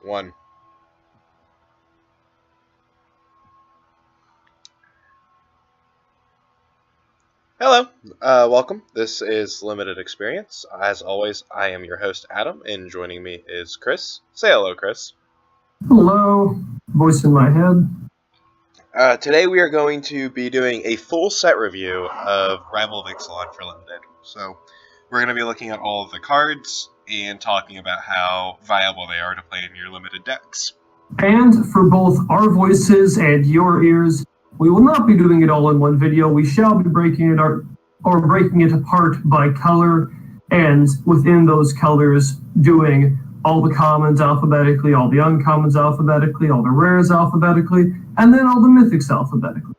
1. Hello, welcome. This is Limited Experience. As always, I am your host, Adam, and joining me is Chris. Say hello, Chris. Hello, voice in my head. Today we are going to be doing a full set review of Rival of Ixalan for Limited. So, we're going to be looking at all of the cards and talking about how viable they are to play in your limited decks. And for both our voices and your ears, we will not be doing it all in one video. We shall be breaking it apart by color, and within those colors doing all the commons alphabetically, all the uncommons alphabetically, all the rares alphabetically, and then all the mythics alphabetically.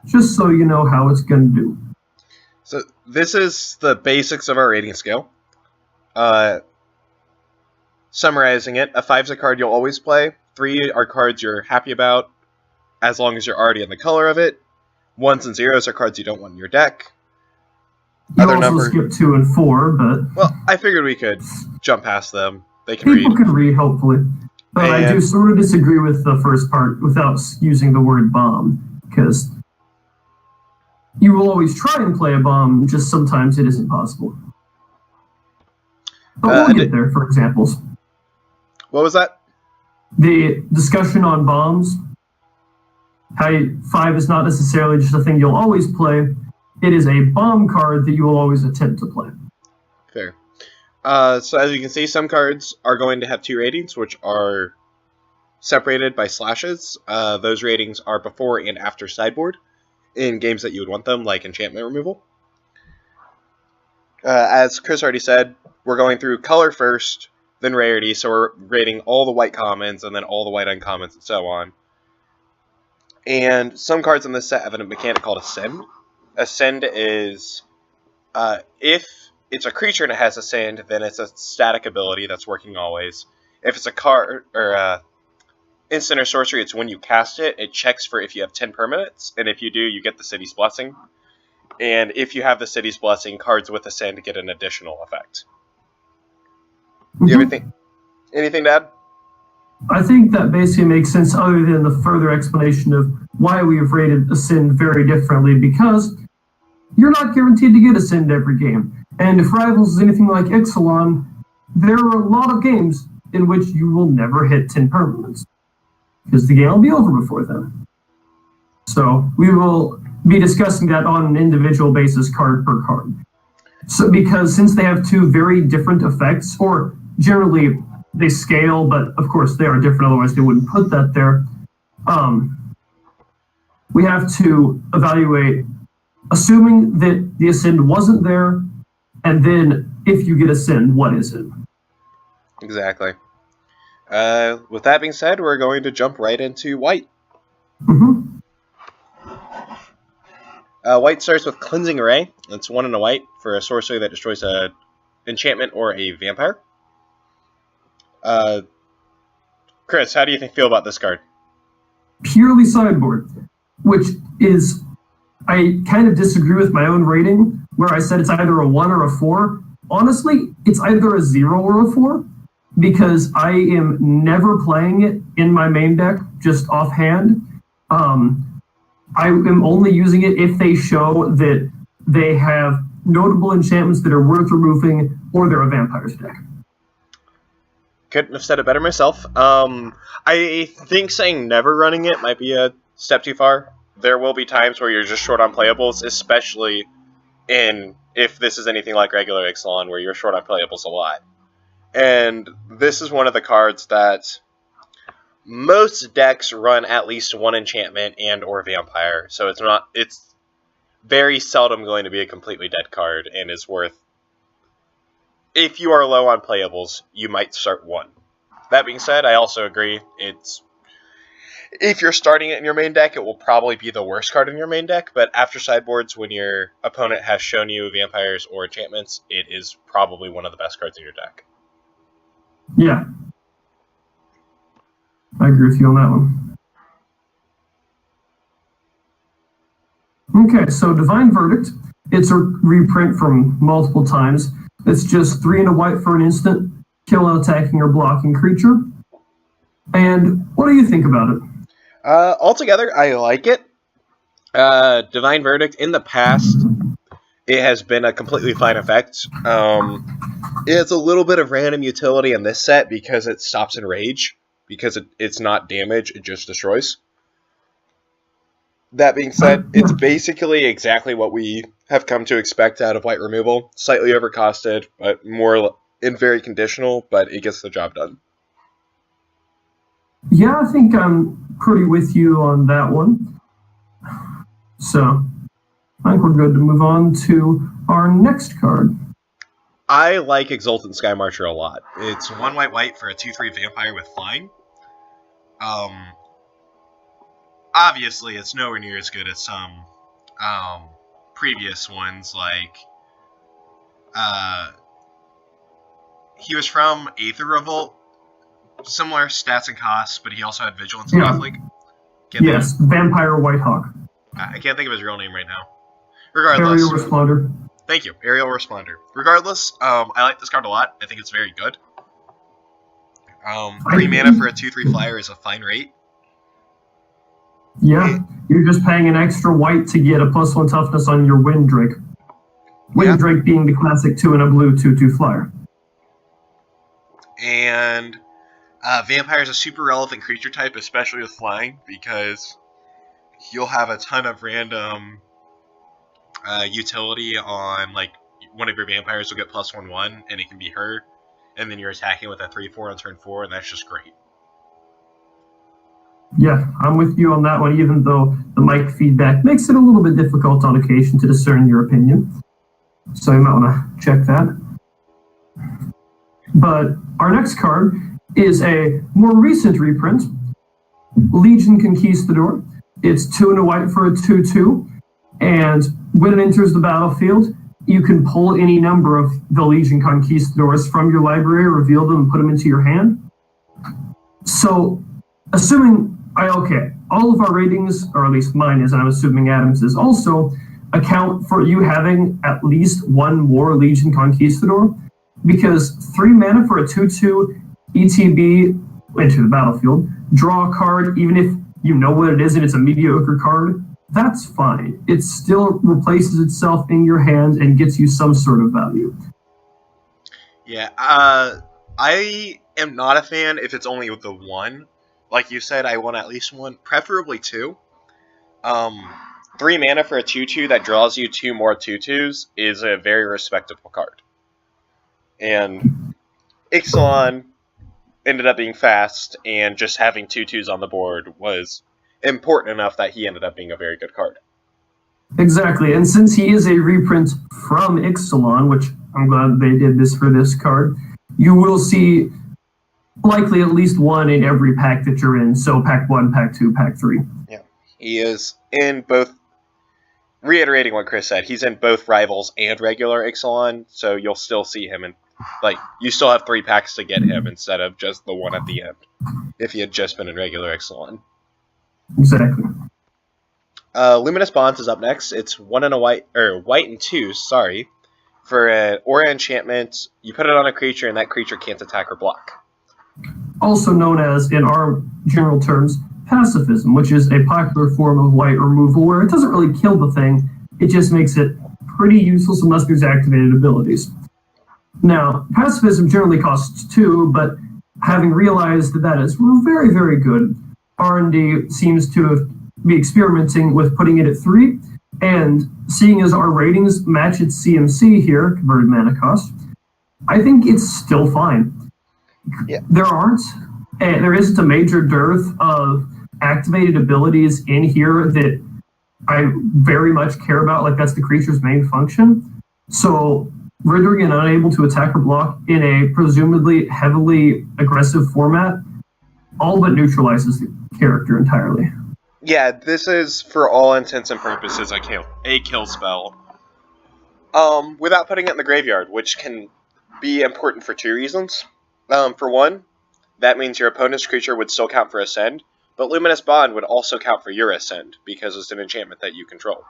Just so you know how it's going to do. So this is the basics of our rating scale. Summarizing it, a 5's a card you'll always play. 3 are cards you're happy about, as long as you're already in the color of it. 1s and 0s are cards you don't want in your deck. You also skip 2 and 4, but... Well, I figured we could jump past them. They can People can read, hopefully. But I do sort of disagree with the first part without using the word bomb, because you will always try and play a bomb, just sometimes it isn't possible. But we'll get there for examples. What was that? The discussion on bombs. How 5 is not necessarily just a thing you'll always play. It is a bomb card that you will always attempt to play. Fair. So as you can see, some cards are going to have 2 ratings, which are separated by slashes. Those ratings are before and after sideboard in games that you would want them, like enchantment removal. As Chris already said, we're going through color first, then rarity, so we're rating all the white commons and then all the white uncommons and so on. And some cards in this set have a mechanic called Ascend. Ascend is, if it's a creature and it has Ascend, then it's a static ability that's working always. If it's a card, or instant or sorcery, it's when you cast it, it checks for if you have 10 permanents, and if you do, you get the City's Blessing. And if you have the City's Blessing, cards with Ascend get an additional effect. Do you have anything to add? I think that basically makes sense, other than the further explanation of why we have rated Ascend very differently, because you're not guaranteed to get Ascend every game. And if Rivals is anything like Ixalan, there are a lot of games in which you will never hit 10 permanents, because the game will be over before then. So we will be discussing that on an individual basis, card per card. So because since they have 2 very different effects, or generally they scale, but of course they are different, otherwise they wouldn't put that there. We have to evaluate, assuming that the Ascend wasn't there, and then if you get Ascend, what is it? Exactly. With that being said, we're going to jump right into White. White starts with Cleansing Array. It's 1 and a white for a sorcery that destroys an enchantment or a vampire. Chris, how do you feel about this card? Purely sideboard, which is, I kind of disagree with my own rating, where I said it's either a 1 or a 4. Honestly, it's either a 0 or a 4, because I am never playing it in my main deck, just offhand. I am only using it if they show that they have notable enchantments that are worth removing, or they're a vampire's deck. Couldn't have said it better myself. I think saying never running it might be a step too far. There will be times where you're just short on playables, especially if this is anything like regular Ixalan, where you're short on playables a lot. And this is one of the cards that most decks run at least 1 enchantment and or vampire, so it's very seldom going to be a completely dead card, and is worth, if you are low on playables, you might start 1. That being said, I also agree, if you're starting it in your main deck, it will probably be the worst card in your main deck, but after sideboards, when your opponent has shown you vampires or enchantments, it is probably one of the best cards in your deck. Yeah. I agree with you on that one. Okay, so Divine Verdict. It's a reprint from multiple times. It's just 3 and a white for an instant. Kill an attacking or blocking creature. And what do you think about it? Altogether, I like it. Divine Verdict, in the past, it has been a completely fine effect. It has a little bit of random utility in this set because it stops Enrage, because it's not damage, it just destroys. That being said, it's basically exactly what we have come to expect out of White removal. Slightly overcosted, but more in very conditional, but it gets the job done. Yeah, I think I'm pretty with you on that one. So, I think we're good to move on to our next card. I like Exultant Sky Marcher a lot. It's 1 white for a 2/3 vampire with flying. Obviously, it's nowhere near as good as some previous ones, like he was from Aether Revolt, similar stats and costs, but he also had Vigilance and Death League. Yes, Vampire Whitehawk. I can't think of his real name right now. Regardless, Aerial Responder. Thank you, Aerial Responder. Regardless, I like this card a lot. I think it's very good. 3 mana for a 2/3 flyer is a fine rate. Yeah, you're just paying an extra white to get a +1 toughness on your Windrake. Windrake being the classic 2 and a blue 2/2 flyer. And Vampire is a super relevant creature type, especially with flying, because you'll have a ton of random utility on, like, one of your vampires will get +1/1, and it can be her, and then you're attacking with a 3/4 on turn 4, and that's just great. Yeah, I'm with you on that one, even though the mic feedback makes it a little bit difficult on occasion to discern your opinion. So you might want to check that. But our next card is a more recent reprint, Legion Conquistador. It's 2 and a white for a 2/2, and when it enters the battlefield, you can pull any number of the Legion Conquistadors from your library, reveal them, and put them into your hand. So, assuming, all of our ratings, or at least mine is, and I'm assuming Adam's is also, account for you having at least one more Legion Conquistador, because 3 mana for a 2/2 ETB, enter the battlefield, draw a card, even if you know what it is and it's a mediocre card, that's fine. It still replaces itself in your hand and gets you some sort of value. Yeah, I am not a fan if it's only the one. Like you said, I want at least one, preferably 2. 3 mana for a 2/2 that draws you 2 more 2/2s is a very respectable card. And Ixalan ended up being fast, and just having 2/2s on the board was important enough that he ended up being a very good card. Exactly, and since he is a reprint from Ixalan, which I'm glad they did this for this card, you will see likely at least one in every pack that you're in. So pack 1, pack 2, pack 3. Yeah, he is in both. Reiterating what Chris said, he's in both Rivals and regular Ixalan, so you'll still see him in, like, you still have 3 packs to get him instead of just the one at the end, if he had just been in regular Ixalan. Exactly. Luminous Bonds is up next. It's 1 and a white, or white and 2, sorry, for an aura enchantment. You put it on a creature, and that creature can't attack or block. Also known as, in our general terms, pacifism, which is a popular form of white removal where it doesn't really kill the thing, it just makes it pretty useless unless there's activated abilities. Now, pacifism generally costs 2, but having realized that that is very, very good, R&D seems to be experimenting with putting it at 3, and seeing as our ratings match its CMC here, converted mana cost, I think it's still fine. Yeah. There isn't a major dearth of activated abilities in here that I very much care about, like that's the creature's main function. So rendering it unable to attack or block in a presumably heavily aggressive format all but neutralizes the character entirely. Yeah, this is, for all intents and purposes, a kill spell. Without putting it in the graveyard, which can be important for 2 reasons. For one, that means your opponent's creature would still count for Ascend, but Luminous Bond would also count for your Ascend, because it's an enchantment that you control.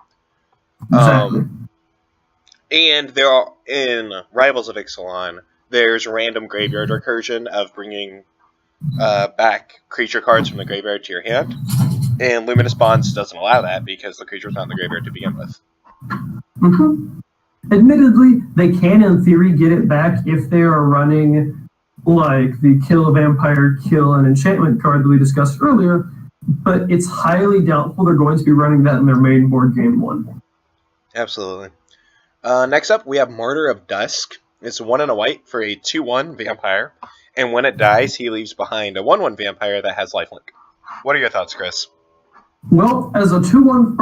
Exactly. And there are, in Rivals of Ixalan, there's random graveyard recursion of bringing back creature cards from the graveyard to your hand. And Luminous Bonds doesn't allow that because the creature's not in the graveyard to begin with. Mm-hmm. Admittedly, they can, in theory, get it back if they are running, like, the Kill a Vampire, Kill an Enchantment card that we discussed earlier, but it's highly doubtful they're going to be running that in their main board game 1. Absolutely. Next up, we have Martyr of Dusk. It's 1 and a white for a 2/1 vampire, and when it dies, he leaves behind a 1/1 vampire that has lifelink. What are your thoughts, Chris? Well, as a 2/1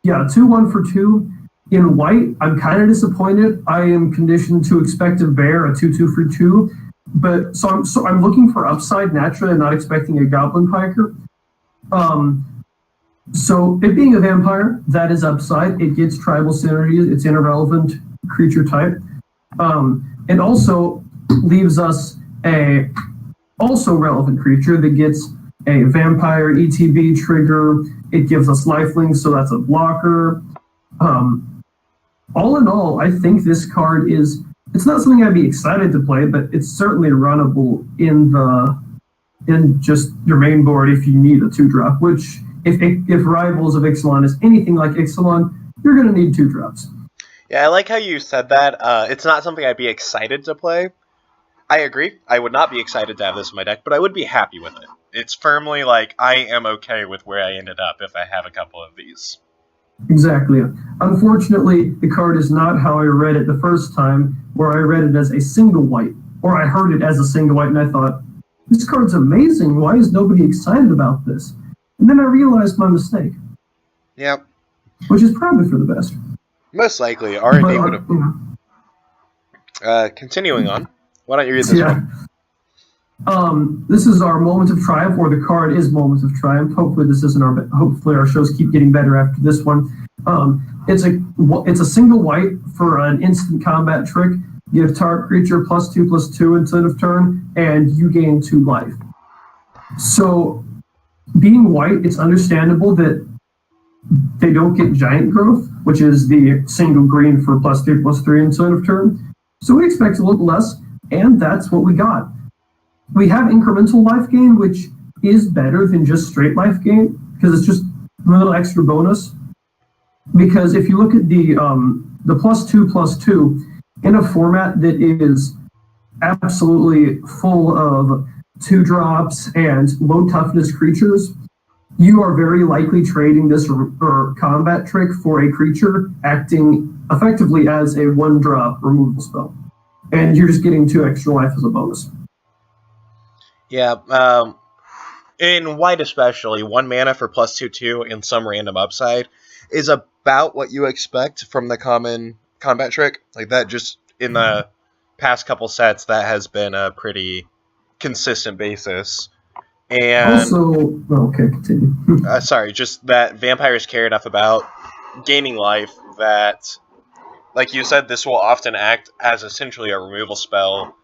2/1 for 2 in white, I'm kind of disappointed. I am conditioned to expect a bear, a 2/2 for 2, but so I'm looking for upside naturally. I'm not expecting a goblin piker. So it being a vampire, that is upside. It gets tribal synergies. It's an irrelevant creature type. It also leaves us a also relevant creature that gets a vampire ETB trigger. It gives us lifelink, so that's a blocker. All in all, I think this card is, it's not something I'd be excited to play, but it's certainly runnable in just your main board if you need a 2-drop, which if Rivals of Ixalan is anything like Ixalan, you're going to need 2-drops. Yeah, I like how you said that. It's not something I'd be excited to play. I agree. I would not be excited to have this in my deck, but I would be happy with it. It's firmly like, I am okay with where I ended up if I have a couple of these. Exactly. Unfortunately, the card is not how I read it the first time, where I read it as a single white, or I heard it as a single white, and I thought, this card's amazing. Why is nobody excited about this? And then I realized my mistake. Yep. Which is probably for the best. Most likely. R&D would have... continuing on. Why don't you read this one? This is our Moment of Triumph, or the card is Moment of Triumph. Hopefully this isn't hopefully our shows keep getting better after this one. It's a single white for an instant combat trick. Give target creature +2/+2 instead of turn, and you gain 2 life. So, being white, it's understandable that they don't get giant growth, which is the single green for +3/+3 instead of turn. So we expect a little less, and that's what we got. We have incremental life gain, which is better than just straight life gain, because it's just a little extra bonus. Because if you look at the +2/+2 in a format that is absolutely full of 2-drops and low toughness creatures, you are very likely trading this combat trick for a creature acting effectively as a 1-drop removal spell. And you're just getting 2 extra life as a bonus. Yeah, in white especially, 1 mana for +2/2 and some random upside is about what you expect from the common combat trick. Like that, just in the past couple sets, that has been a pretty consistent basis. And also, okay, continue. Sorry, just that vampires care enough about gaining life that, like you said, this will often act as essentially a removal spell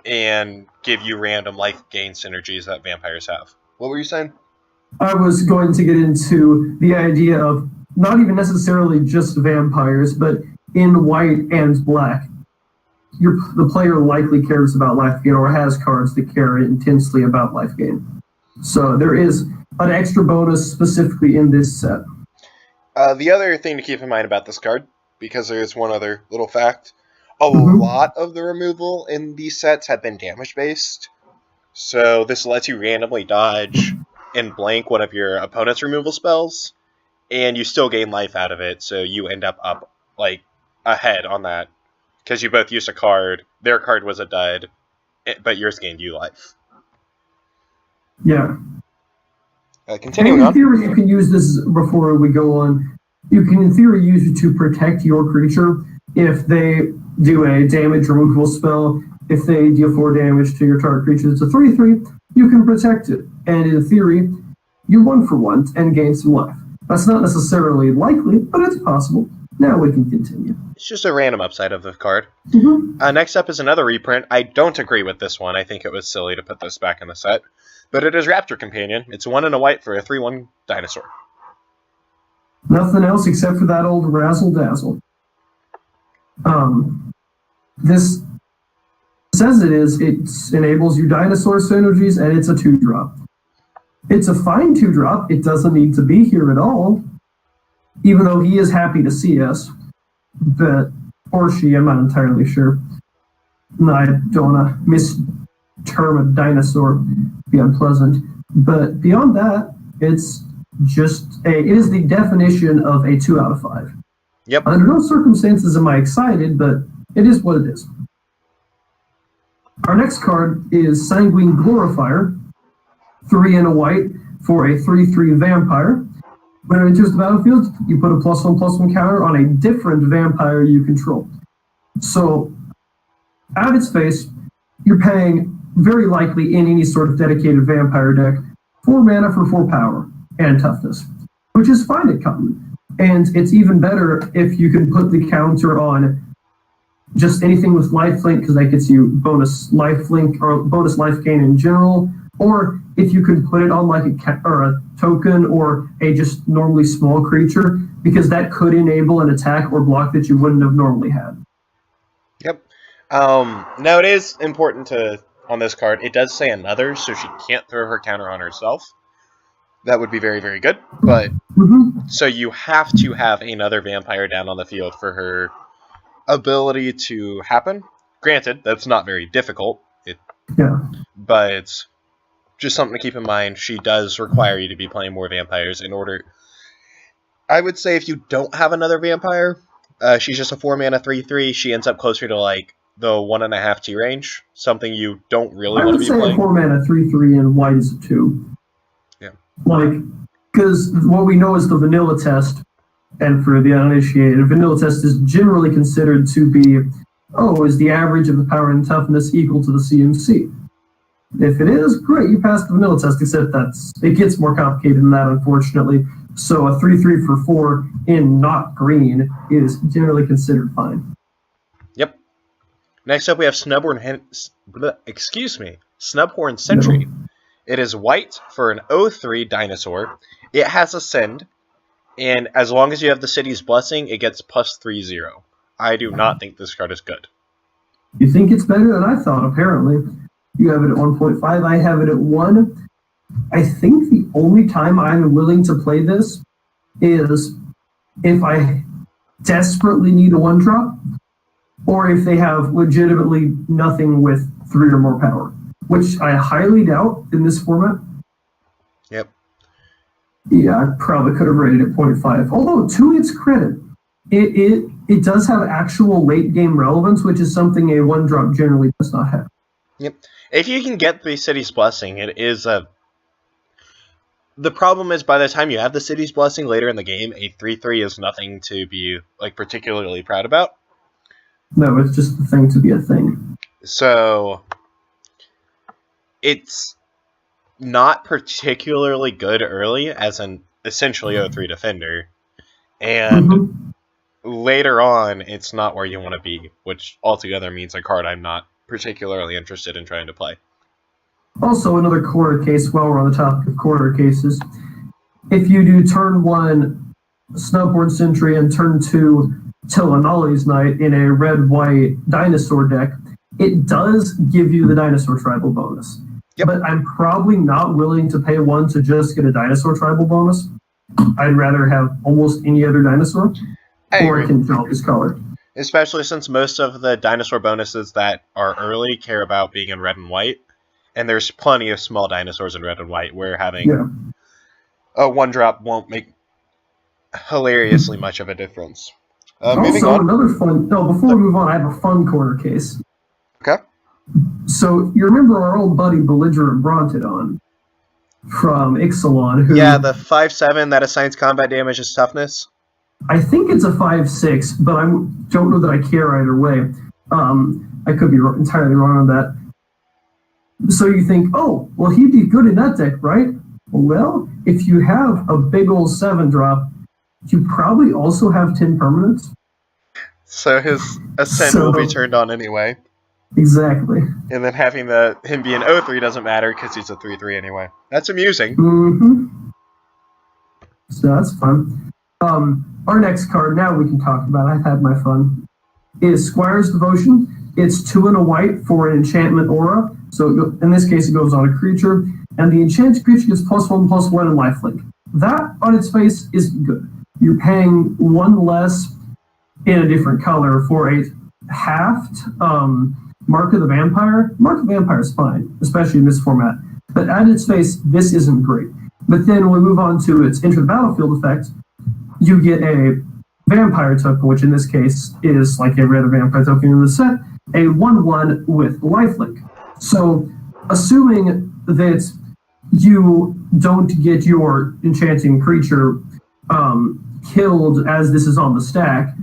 and give you random life gain synergies that vampires have. What were you saying? I was going to get into the idea of not even necessarily just vampires, but in white and black. The player likely cares about life gain or has cards that care intensely about life gain. So there is an extra bonus specifically in this set. The other thing to keep in mind about this card, because there is one other little fact, a lot of the removal in these sets have been damage-based. So this lets you randomly dodge and blank one of your opponent's removal spells, and you still gain life out of it, so you end up like, ahead on that. Because you both used a card, their card was a dud, but yours gained you life. Yeah. Continuing on. In theory, you can use this before we go on. You can, in theory, use it to protect your creature if they do a damage removal spell. If they deal 4 damage to your target creature, it's a 3/3. You can protect it, and in theory, you 1-for-1 and gain some life. That's not necessarily likely, but it's possible. Now we can continue. It's just a random upside of the card. Next up is another reprint. I don't agree with this one. I think it was silly to put this back in the set. But it is Raptor Companion. It's 1 and a white for a 3/1 dinosaur. Nothing else except for that old razzle dazzle. This as it is, it enables you dinosaur synergies, and it's a 2-drop. It's a fine 2-drop. It doesn't need to be here at all, even though he is happy to see us. But, or she, I'm not entirely sure. No, I don't want to misterm a dinosaur, be unpleasant. But beyond that, it's just it is the definition of a 2 out of 5. Yep. Under no circumstances am I excited, but it is what it is. Our next card is Sanguine Glorifier, 3 and a white for a 3/3 vampire. When it enters the battlefield, you put a +1/+1 counter on a different vampire you control. So, out of its face, you're paying, very likely in any sort of dedicated vampire deck, 4 mana for 4 power and toughness, which is fine at common. And it's even better if you can put the counter on just anything with lifelink, because that gets you bonus lifelink or bonus life gain in general. Or if you can put it on like a token or a just normally small creature, because that could enable an attack or block that you wouldn't have normally had. Yep. Now it is important on this card, it does say another, so she can't throw her counter on herself. That would be very, very good. But so you have to have another vampire down on the field for her ability to happen. Granted, that's not very difficult. But it's just something to keep in mind. She does require you to be playing more vampires in order. I would say if you don't have another vampire, she's just a 4 mana 3/3. She ends up closer to like the 1.5 T range, something you don't really want to be playing. I would say a 4 mana 3/3 and white is a 2. Yeah. Like, because what we know is the vanilla test, and for the uninitiated, vanilla test is generally considered to be, is the average of the power and toughness equal to the CMC? If it is, great, you passed the vanilla test, except it gets more complicated than that, unfortunately. So a 3/3 for 4 in not green is generally considered fine. Yep. Next up, we have Snubhorn Sentry. No. It is white for an 0/3 dinosaur. It has Ascend, and as long as you have the City's Blessing, it gets +3/0. I do not think this card is good. You think it's better than I thought, apparently. You have it at 1.5, I have it at 1. I think the only time I'm willing to play this is if I desperately need a 1-drop, or if they have legitimately nothing with 3 or more power, which I highly doubt in this format. Yep. Yeah, I probably could have rated it 0.5. Although, to its credit, it does have actual late-game relevance, which is something a 1-drop generally does not have. Yep. If you can get the City's Blessing, it is a... The problem is, by the time you have the City's Blessing later in the game, a 3/3 is nothing to be particularly proud about. No, it's just the thing to be a thing. So, it's not particularly good early as an essentially 0/3 defender. And later on, it's not where you want to be, which altogether means a card I'm not particularly interested in trying to play. Also, another corner case, while we're on the topic of corner cases, if you do turn 1 Snubhorn Sentry and turn 2 Tillanolli's Knight in a red-white dinosaur deck, it does give you the dinosaur tribal bonus. Yep. But I'm probably not willing to pay 1 to just get a dinosaur tribal bonus. I'd rather have almost any other dinosaur, or I can draw this color. Especially since most of the dinosaur bonuses that are early care about being in red and white, and there's plenty of small dinosaurs in red and white where having a 1-drop won't make hilariously much of a difference. Moving on. Another fun... No, before we move on, I have a fun corner case. Okay. So, you remember our old buddy Belligerent Brontodon from Ixalan? Yeah, the 5/7 that assigns combat damage as toughness. I think it's a 5/6, but I don't know that I care either way. I could be entirely wrong on that. So you think, oh, well, he'd be good in that deck, right? Well, if you have a big old 7-drop, you probably also have 10 permanents. So his Ascend will be turned on anyway. Exactly. And then having him be an 0/3 doesn't matter because he's a 3/3 anyway. That's amusing. So that's fun. Our next card, now we can talk about, I've had my fun, is Squire's Devotion. it's 2 and a white for an enchantment aura. So in this case, it goes on a creature, and the enchanted creature gets +1/+1 in lifelink. That on its face is good. You're paying 1 less in a different color for a halved Mark of the Vampire. Mark of the Vampire is fine, especially in this format. But at its face, this isn't great. But then when we move on to its Enter the Battlefield effect, you get a Vampire token, which in this case is like every other Vampire token in the set, a 1/1 with lifelink. So assuming that you don't get your enchanting creature killed as this is on the stack,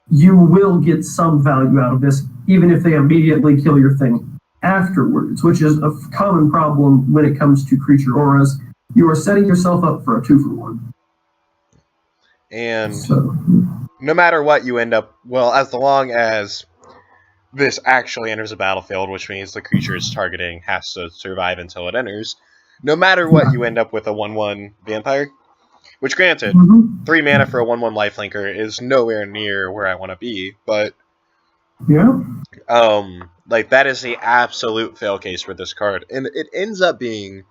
you will get some value out of this, even if they immediately kill your thing afterwards, which is a common problem when it comes to creature auras. You are setting yourself up for a 2-for-1. And no matter what you end up, well, as long as this actually enters the battlefield, which means the creature it's targeting has to survive until it enters, no matter what, you end up with a 1/1 vampire. Which, granted, 3 mana for a 1/1 lifelinker is nowhere near where I want to be, but like that is the absolute fail case for this card, and it ends up being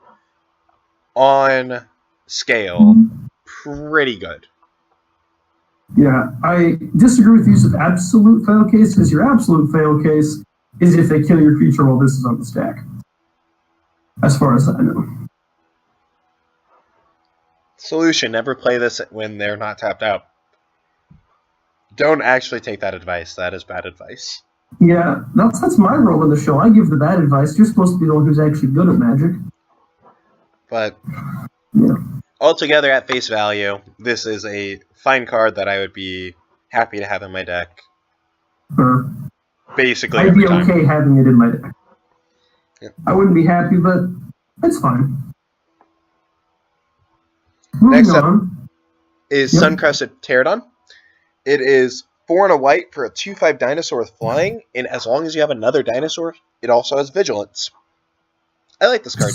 on scale pretty good. Yeah, I disagree with use of absolute fail case, because your absolute fail case is if they kill your creature while this is on the stack. As far as I know. Solution, never play this when they're not tapped out. Don't actually take that advice. That is bad advice. Yeah, that's my role in the show. I give the bad advice. You're supposed to be the one who's actually good at Magic. But yeah. Altogether, at face value, this is a fine card that I would be happy to have in my deck. Basically, I'd be okay having it in my deck. Yeah. I wouldn't be happy, but it's fine. Next up is Suncrested Pterodon. It is 4 and a white for a 2/5 dinosaur with flying, and as long as you have another dinosaur, it also has vigilance. I like this card.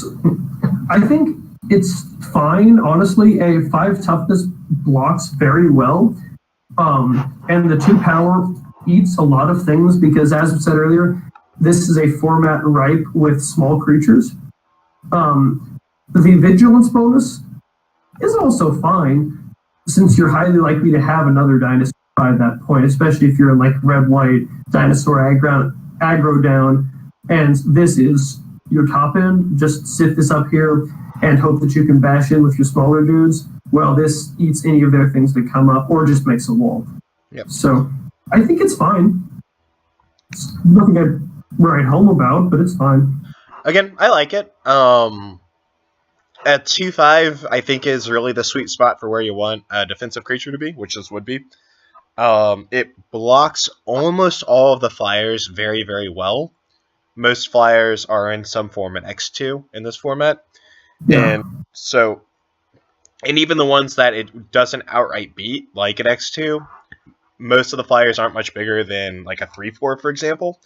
I think it's fine, honestly. A 5 toughness blocks very well, and the 2 power eats a lot of things because, as I said earlier, this is a format ripe with small creatures. The vigilance bonus is also fine, since you're highly likely to have another dinosaur by that point, especially if you're in like red-white dinosaur aggro down, and this is your top end. Just sit this up here and hope that you can bash in with your smaller dudes. Well, this eats any of their things that come up, or just makes a wall. Yep. So I think it's fine. It's nothing I'd write home about, but it's fine. Again, I like it. At 2/5, I think is really the sweet spot for where you want a defensive creature to be, which this would be. It blocks almost all of the flyers very, very well. Most flyers are in some form at X2 in this format. Yeah. And even the ones that it doesn't outright beat, like at X2, most of the flyers aren't much bigger than like a 3/4, for example.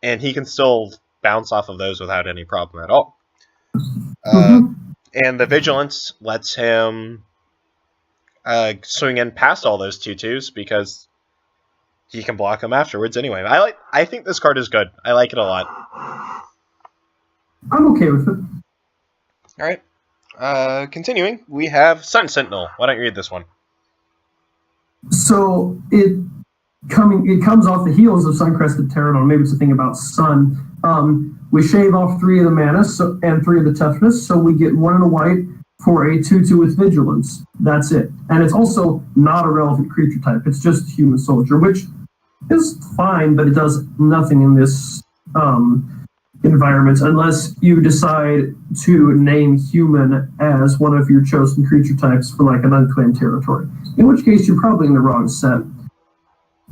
And he can still bounce off of those without any problem at all. And the vigilance lets him swing in past all those 2/2s because he can block them afterwards anyway. I think this card is good. I like it a lot. I'm okay with it. All right. Continuing, we have Sun Sentinel. Why don't you read this one? So it comes off the heels of Suncrested Pterodon. Maybe it's a thing about sun. We shave off 3 of the mana and 3 of the toughness, so we get 1 and a white for a 2/2 with vigilance. That's it. And it's also not a relevant creature type. It's just human soldier, which is fine, but it does nothing in this environment unless you decide to name human as one of your chosen creature types for like an unclaimed territory. In which case, you're probably in the wrong set.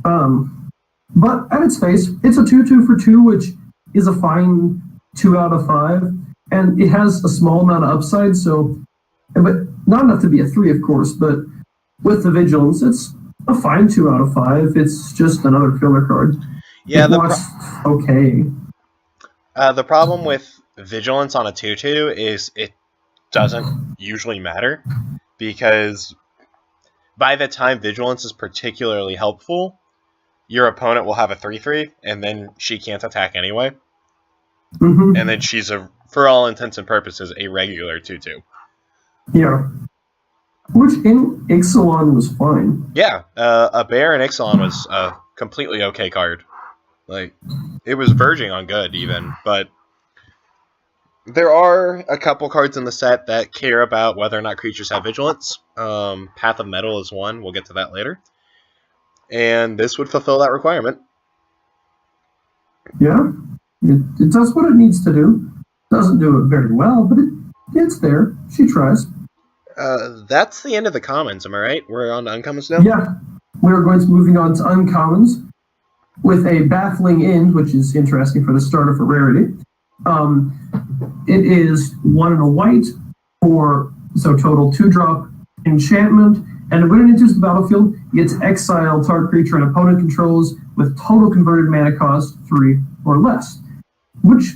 But at its face, it's a 2/2 for 2, which is a fine 2 out of 5, and it has a small amount of upside, but not enough to be a 3, of course, but with the vigilance, it's a fine 2 out of 5. It's just another filler card. Yeah, okay. The problem with vigilance on a 2/2 is it doesn't usually matter, because by the time vigilance is particularly helpful, your opponent will have a 3/3, and then she can't attack anyway. Mm-hmm. And then she's, for all intents and purposes, a regular 2/2. Yeah. Which in Ixalan was fine. Yeah, a bear in Ixalan was a completely okay card. Like, it was verging on good, even, but there are a couple cards in the set that care about whether or not creatures have vigilance. Path of Metal is one. We'll get to that later. And this would fulfill that requirement. Yeah. It does what it needs to do. Doesn't do it very well, but it's there. She tries. That's the end of the commons, am I right? We're on to uncommons now? Yeah. We're going to moving on to uncommons with a baffling end, which is interesting for the start of a rarity. It is 1 and a white for, so total 2-drop enchantment, and when it enters the battlefield, it gets exile target creature and opponent controls with total converted mana cost 3 or less. Which,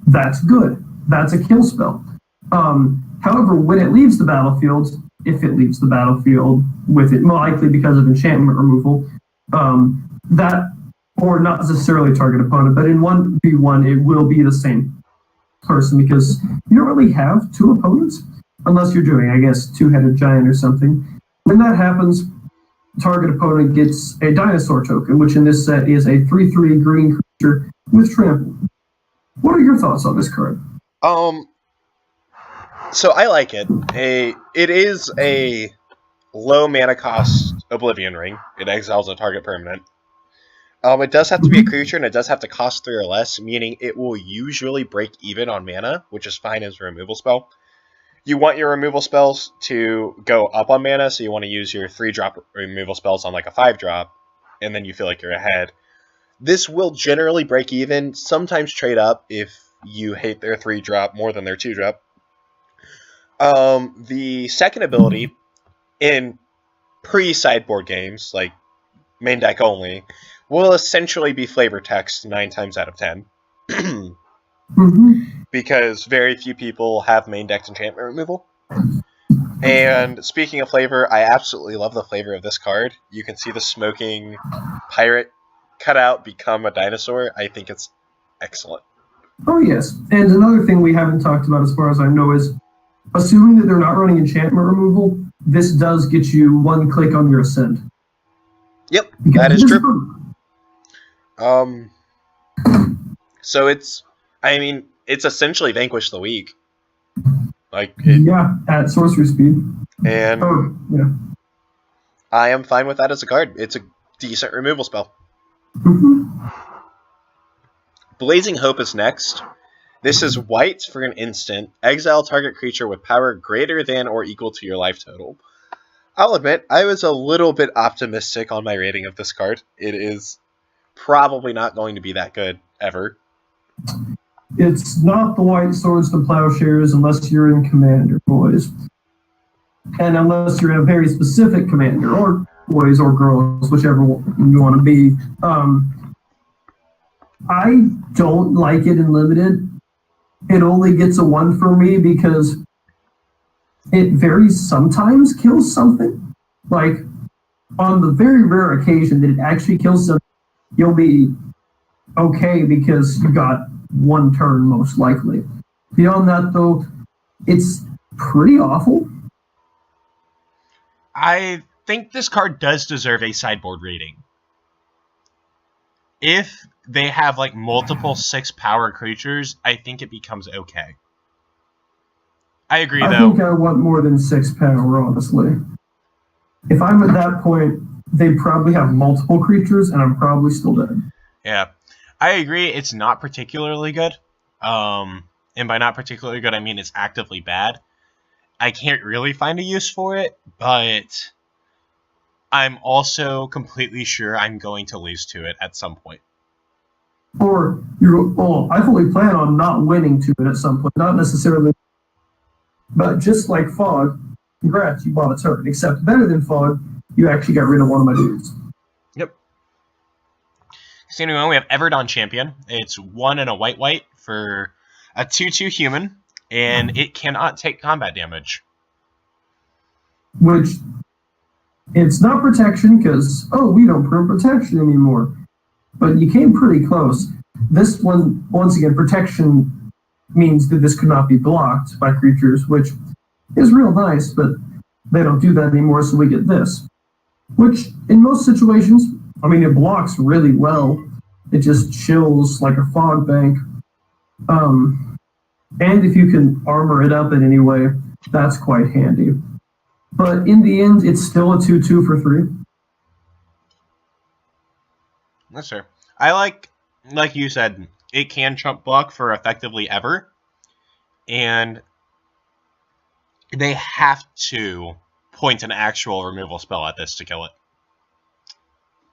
that's good. That's a kill spell. However, when it leaves the battlefield, if it leaves the battlefield with it, likely because of enchantment removal, that, or not necessarily target opponent, but in 1v1, it will be the same person because you don't really have 2 opponents unless you're doing, I guess, 2-headed giant or something. When that happens, target opponent gets a dinosaur token, which in this set is a 3/3 green creature with trample. What are your thoughts on this card? So I like it. It is a low mana cost Oblivion Ring. It exiles a target permanent. It does have to be a creature, and it does have to cost 3 or less, meaning it will usually break even on mana, which is fine as a removal spell. You want your removal spells to go up on mana, so you want to use your 3-drop removal spells on like a 5-drop, and then you feel like you're ahead. This will generally break even, sometimes trade up if you hate their 3-drop more than their 2-drop. The second ability, in pre-sideboard games, like main deck only, will essentially be flavor text 9 times out of 10. Because very few people have main decked enchantment removal. And speaking of flavor, I absolutely love the flavor of this card. You can see the smoking pirate cutout become a dinosaur. I think it's excellent. Oh, yes. And another thing we haven't talked about as far as I know is, assuming that they're not running enchantment removal, this does get you 1 click on your ascend. Yep, Because that is true. So it's essentially Vanquish the Weak. Yeah, at sorcery speed. And yeah. I am fine with that as a card. It's a decent removal spell. Blazing Hope is next. This is white for an instant. Exile target creature with power greater than or equal to your life total. I'll admit, I was a little bit optimistic on my rating of this card. It is probably not going to be that good, ever. It's not the White Swords to Plowshares unless you're in Commander, boys. And unless you're in a very specific Commander, or boys or girls, whichever one you want to be. I don't like it in Limited. It only gets a 1 for me because it very sometimes kills something. Like, on the very rare occasion that it actually kills something, you'll be okay because you got 1 turn most likely. Beyond that, though, it's pretty awful. I think this card does deserve a sideboard rating. If they have like multiple 6-power creatures, I think it becomes okay. I agree, though. I think I want more than 6 power, honestly. If I'm at that point, they probably have multiple creatures, and I'm probably still dead. Yeah. I agree, it's not particularly good. And by not particularly good, I mean it's actively bad. I can't really find a use for it, but I'm also completely sure I'm going to lose to it at some point. Or, I fully plan on not winning to it at some point, not necessarily. But just like Fog, congrats, you bought a turn. Except better than Fog, you actually got rid of one of my dudes. Yep. Continuing on, we have Everdon Champion. It's 1 and a white for a 2/2 human, and it cannot take combat damage. Which It's not protection because, oh, we don't print protection anymore. But you came pretty close. This one, once again, protection means that this could not be blocked by creatures, which is real nice, but they don't do that anymore, so we get this. Which, in most situations, I mean, it blocks really well. It just chills like a fog bank. And if you can armor it up in any way, that's quite handy. But in the end, it's still a 2/2 for 3. That's fair. I like you said, it can trump block for effectively ever. And they have to point an actual removal spell at this to kill it.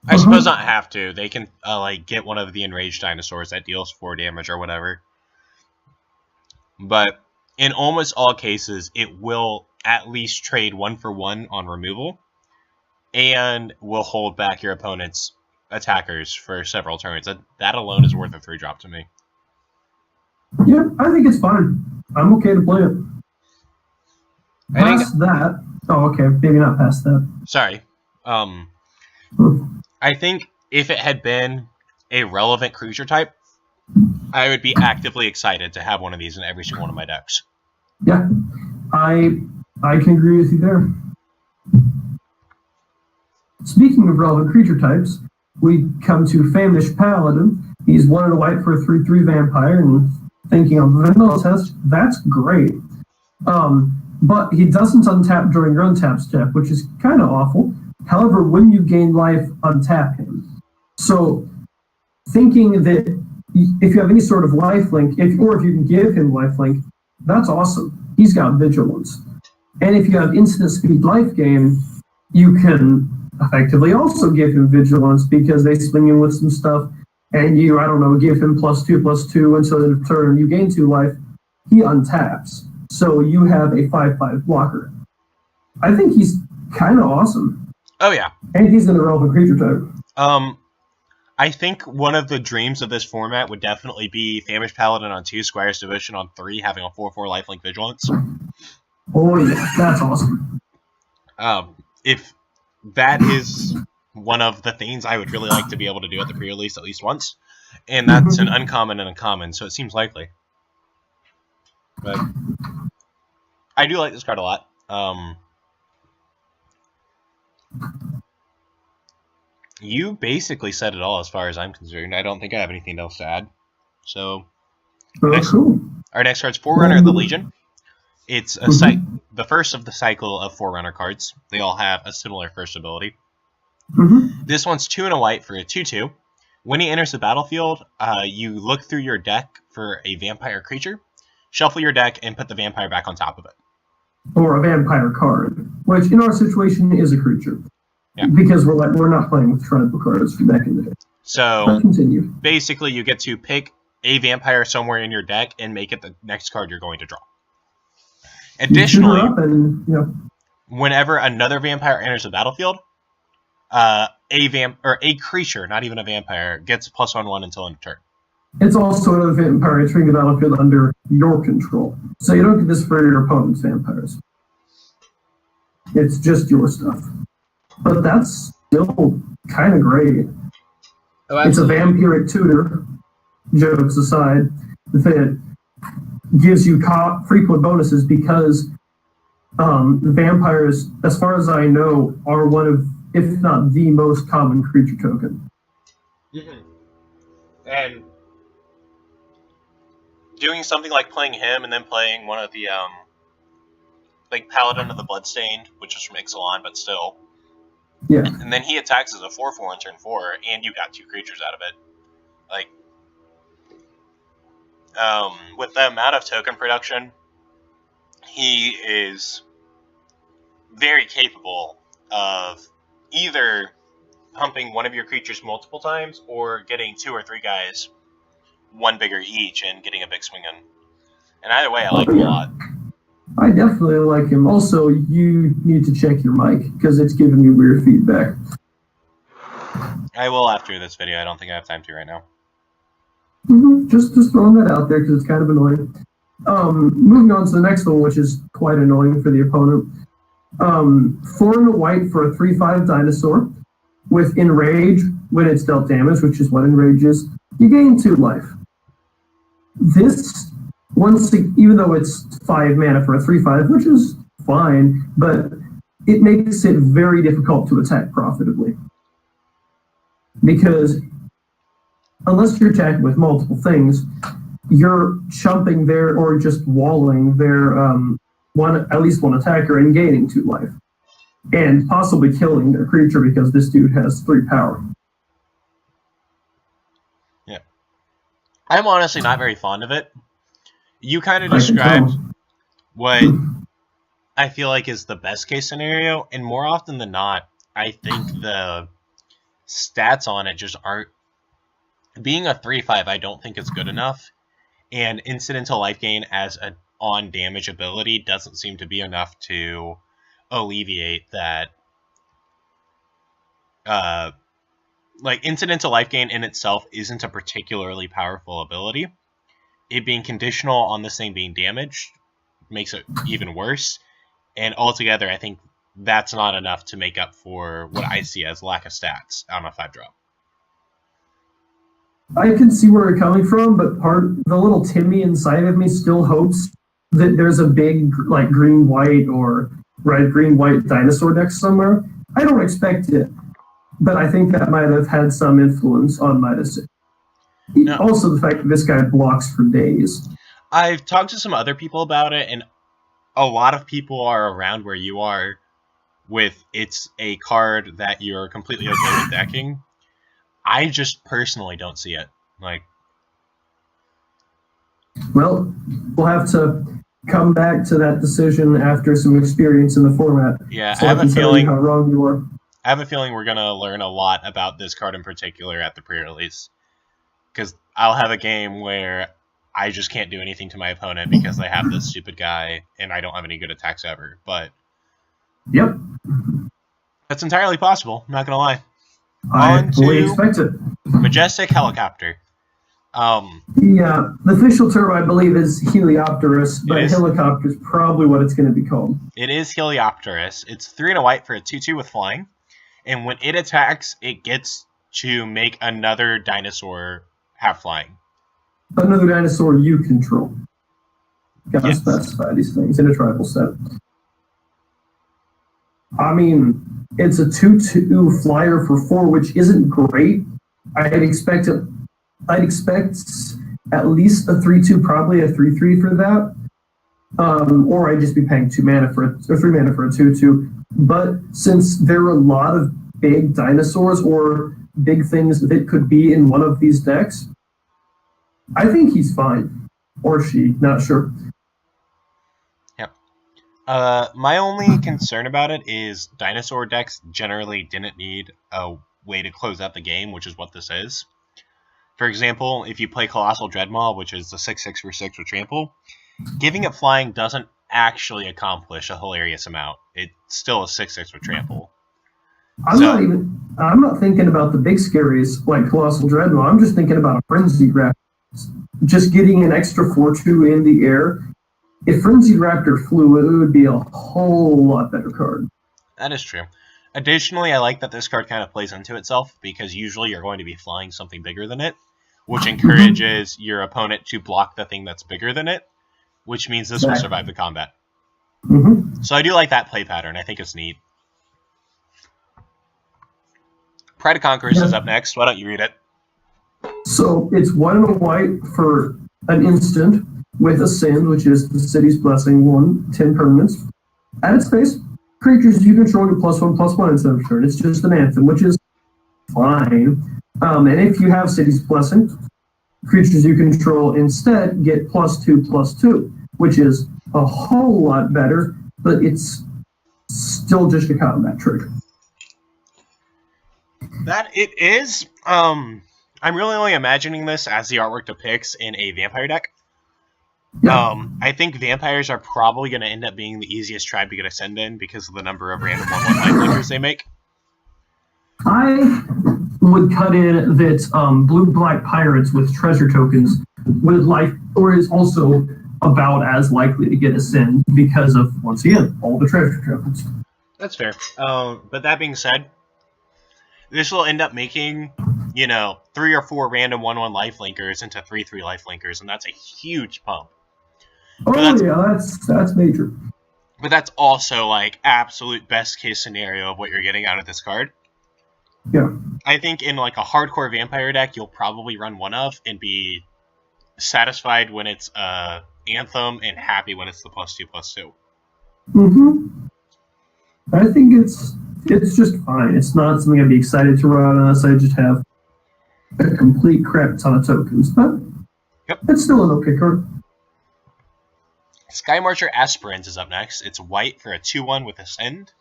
I suppose not have to. They can like get one of the enraged dinosaurs that deals 4 damage or whatever. But in almost all cases, it will at least trade 1-for-1 on removal, and will hold back your opponent's attackers for several turns. That alone is worth a 3-drop to me. Yeah, I think it's fine. I'm okay to play it. Past that. Oh, okay. Maybe not past that. Sorry. I think if it had been a relevant creature type, I would be actively excited to have one of these in every single one of my decks. Yeah, I can agree with you there. Speaking of relevant creature types, we come to Famished Paladin. He's 1 and a white for a 3/3 vampire, and thinking of vanilla test, that's great. But he doesn't untap during your untap step, which is kind of awful. However, when you gain life, untap him. So, thinking that if you have any sort of lifelink, or if you can give him lifelink, that's awesome. He's got vigilance. And if you have instant speed life gain, you can effectively also give him vigilance because they swing him with some stuff, and you, I don't know, give him +2/+2 until the turn you gain 2 life, he untaps. So you have a 5/5 blocker. I think he's kind of awesome. Oh, yeah. And he's an irrelevant creature type. I think one of the dreams of this format would definitely be Famished Paladin on 2, Squire's Devotion on 3, having a 4/4 lifelink vigilance. Oh, yeah, that's awesome. If that is one of the things I would really like to be able to do at the pre-release at least once, and that's an uncommon and a common, so it seems likely. But I do like this card a lot. You basically said it all as far as I'm concerned. I don't think I have anything else to add. So, Cool. Our next card's Forerunner of the Legion. It's a the first of the cycle of Forerunner cards. They all have a similar first ability. This one's 2 and a white for a 2/2. When he enters the battlefield, you look through your deck for a vampire creature, shuffle your deck, and put the vampire back on top of it. Or a vampire card, which in our situation is a creature. Yeah. Because we're not playing with tribal cards from back in the day. So continue. Basically, you get to pick a vampire somewhere in your deck and make it the next card you're going to draw. Additionally, whenever another vampire enters the battlefield, a creature, not even a vampire, gets +1/1 until end of turn. It's also another vampire entering the battlefield under your control. So you don't get this for your opponent's vampires. It's just your stuff. But that's still kind of great. Oh, it's a vampiric tutor, jokes aside, that gives you frequent bonuses because the vampires, as far as I know, are one of, if not the most common creature token. And doing something like playing him and then playing one of the like Paladin of the Bloodstained, which is from Ixalan, but still. Yeah. And then he attacks as a 4/4 on turn 4, and you got 2 creatures out of it. Like, with the amount of token production, he is very capable of either pumping one of your creatures multiple times or getting 2 or 3 guys, one bigger each, and getting a big swing in. And either way, I like him a lot. I definitely like him. Also, you need to check your mic, because it's giving me weird feedback. I will after this video. I don't think I have time to right now. Just throwing that out there, because it's kind of annoying. Moving on to the next one, which is quite annoying for the opponent. 4 and a white for a 3/5 dinosaur with Enrage when it's dealt damage, which is what Enrage is. You gain 2 life. This, even though it's 5 mana for a 3/5, which is fine, but it makes it very difficult to attack profitably. Because unless you're attacking with multiple things, you're chumping their, or just walling their at least one attacker and gaining 2 life. And possibly killing their creature because this dude has 3 power. Yeah. I'm honestly not very fond of it. You kind of described what I feel like is the best case scenario, and more often than not, I think the stats on it just aren't. Being a 3/5, I don't think it's good enough, and incidental life gain as an on damage ability doesn't seem to be enough to alleviate that. Like, incidental life gain in itself isn't a particularly powerful ability. It being conditional on this thing being damaged makes it even worse, and altogether, I think that's not enough to make up for what I see as lack of stats on a 5-drop. I can see where you're coming from, but the little Timmy inside of me still hopes that there's a big like green-white or red-green-white dinosaur deck somewhere. I don't expect it, but I think that might have had some influence on my decision. No. Also, the fact that this guy blocks for days. I've talked to some other people about it, and a lot of people are around where you are with it's a card that you're completely okay with decking. I just personally don't see it. Well, we'll have to come back to that decision after some experience in the format. Yeah, so I have a feeling how wrong you are. I have a feeling we're gonna learn a lot about this card in particular at the pre-release, because I'll have a game where I just can't do anything to my opponent because I have this stupid guy and I don't have any good attacks ever. But yep, that's entirely possible. I'm not gonna lie. I fully expect it. Majestic Helicopter. The official term, I believe, is Heliopterus, but Helicopter is probably what it's going to be called. It is Heliopterus. It's 3 and a white for a 2/2 with flying, and when it attacks, it gets to make another dinosaur have flying. Another dinosaur you control. Gotta specify these things in a tribal set. I mean, it's a 2/2 flyer for 4, which isn't great. I'd expect at least a 3/2, probably a 3/3 for that. Or I'd just be paying 3 mana for a 2/2. But since there are a lot of big dinosaurs or big things that it could be in one of these decks, I think he's fine. Or she, not sure. My only concern about it is dinosaur decks generally didn't need a way to close out the game, which is what this is. For example, if you play Colossal Dreadmaw, which is the 6/6 for 6 with Trample, giving it flying doesn't actually accomplish a hilarious amount. It's still a 6/6 with Trample. I'm not thinking about the big scaries like Colossal Dreadmaw. I'm just thinking about a Frenzied Raptor. Just getting an extra 4/2 in the air. If Frenzied Raptor flew, it would be a whole lot better card. That is true. Additionally, I like that this card kind of plays into itself, because usually you're going to be flying something bigger than it, which encourages your opponent to block the thing that's bigger than it, which means this will survive the combat. So I do like that play pattern. I think it's neat. Pride of Conquerors is up next. Why don't you read it? So it's 1 and a white for an instant with Ascend, which is the City's Blessing, 10 permanents. At its base, creatures you control get +1/+1 instead of turn. It's just an anthem, which is fine. And if you have City's Blessing, creatures you control instead get +2/+2, which is a whole lot better, but it's still just a combat trigger. That it is. I'm really only imagining this as the artwork depicts in a vampire deck. I think vampires are probably going to end up being the easiest tribe to get Ascend in because of the number of random 1/1 life leakers they make. I would cut in that blue-black pirates with treasure tokens is also about as likely to get Ascend because of, once again, all the treasure tokens. That's fair. But that being said, this will end up making, 3 or 4 random 1/1 lifelinkers into 3/3 lifelinkers, and that's a huge pump. That's major. But that's also like absolute best case scenario of what you're getting out of this card. Yeah. I think in like a hardcore vampire deck, you'll probably run one of and be satisfied when it's Anthem and happy when it's the +2/+2. Mm-hmm. I think it's just fine. It's not something I'd be excited to run unless I just have a complete crap ton of tokens. But it's still an okay card. Sky Marcher Aspirant is up next. It's white for a 2/1 with Ascend.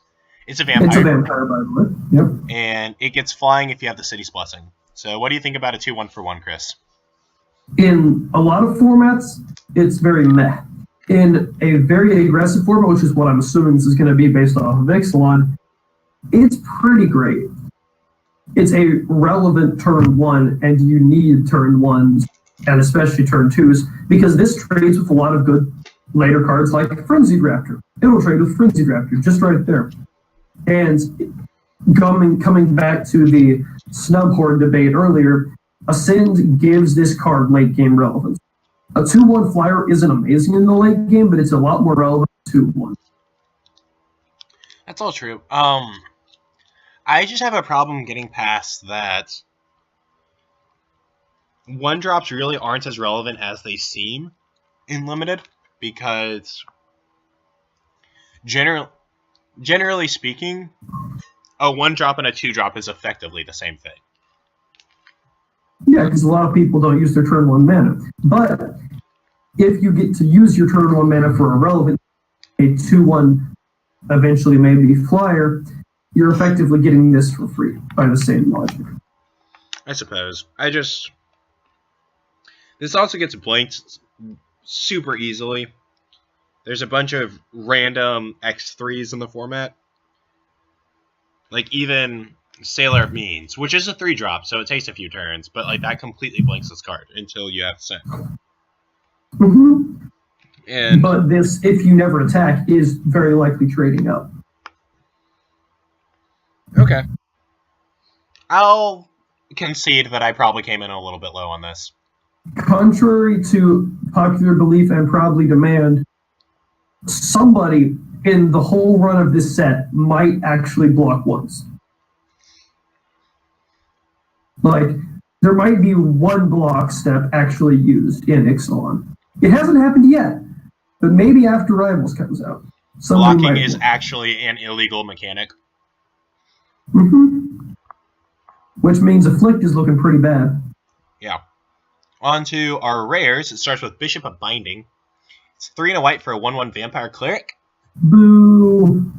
It's a vampire. It's a vampire, by the way. Yep. And it gets flying if you have the City's Blessing. So what do you think about a 2/1 for 1, Chris? In a lot of formats, it's very meh. In a very aggressive format, which is what I'm assuming this is going to be based off of Ixalan, it's pretty great. It's a relevant turn 1, and you need turn 1s, and especially turn 2s, because this trades with a lot of good later cards like Frenzied Raptor. It'll trade with Frenzied Raptor, just right there. And coming back to the Snub Horde debate earlier, Ascend gives this card late game relevance. A 2/1 flyer isn't amazing in the late game, but it's a lot more relevant to 2/1. That's all true. I just have a problem getting past that 1-drops really aren't as relevant as they seem in Limited, because generally speaking, a 1-drop and a 2-drop is effectively the same thing. Yeah, because a lot of people don't use their turn 1 mana. But if you get to use your turn 1 mana for a relevant, a 2/1, eventually maybe flyer, you're effectively getting this for free by the same logic. I suppose. This also gets blanked super easily. There's a bunch of random X3s in the format. Like even Sailor of Means, which is a 3-drop, so it takes a few turns, but like that completely blanks this card until you have Sin. Mm-hmm. But this, if you never attack, is very likely trading up. Okay. I'll concede that I probably came in a little bit low on this. Contrary to popular belief and probably demand, somebody in the whole run of this set might actually block once. Like, there might be one block step actually used in Ixalan. It hasn't happened yet, but maybe after Rivals comes out. Blocking is actually an illegal mechanic. Mm-hmm. Which means Afflict is looking pretty bad. Yeah. On to our rares. It starts with Bishop of Binding. It's 3 and a white for a 1/1 Vampire Cleric. Boo!